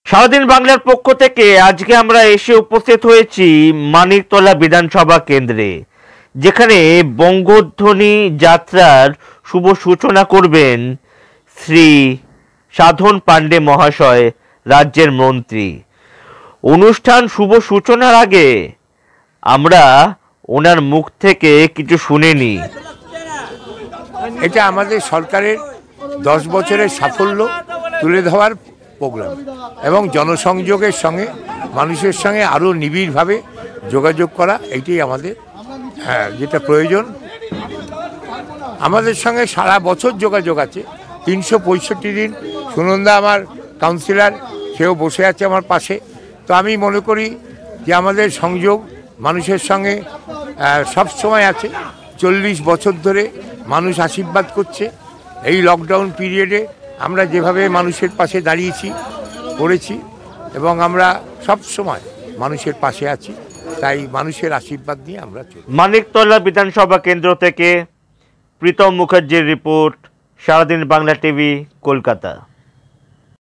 সারাদিন বাংলার পক্ষ থেকে আজকে আমরা এসে উপস্থিত হয়েছি মানিকতলা বিধানসভা কেন্দ্রে, যেখানে বঙ্গধ্বনি যাত্রার শুভ সূচনা করবেন শ্রী সাধন পাণ্ডে মহাশয়, রাজ্যের মন্ত্রী। অনুষ্ঠান শুভ সূচনার আগে আমরা ওনার মুখ থেকে কিছু শুনে নিই। এটা আমাদের সরকারের 10 বছরের সাফল্য তুলে ধরার প্রোগ্রাম এবং জনসংযোগের সঙ্গে মানুষের সঙ্গে আরও নিবিড়ভাবে যোগাযোগ করা, এইটাই আমাদের যেটা প্রয়োজন। আমাদের সঙ্গে সারা বছর যোগাযোগ আছে, 365 দিন। সুনন্দা আমার কাউন্সিলর, সেও বসে আছে আমার পাশে। তো আমি মনে করি যে আমাদের সংযোগ মানুষের সঙ্গে সব সময় আছে। 40 বছর ধরে মানুষ আশীর্বাদ করছে। এই লকডাউন পিরিয়ডে আমরা যেভাবে মানুষের পাশে দাঁড়িয়েছি করেছি এবং আমরা সব সময় মানুষের পাশে আছি, তাই মানুষের আশীর্বাদ নিয়ে আমরা চলি। মানিকতলা বিধানসভা কেন্দ্র থেকে প্রীতম মুখার্জির রিপোর্ট, সারাদিন বাংলা টিভি, কলকাতা।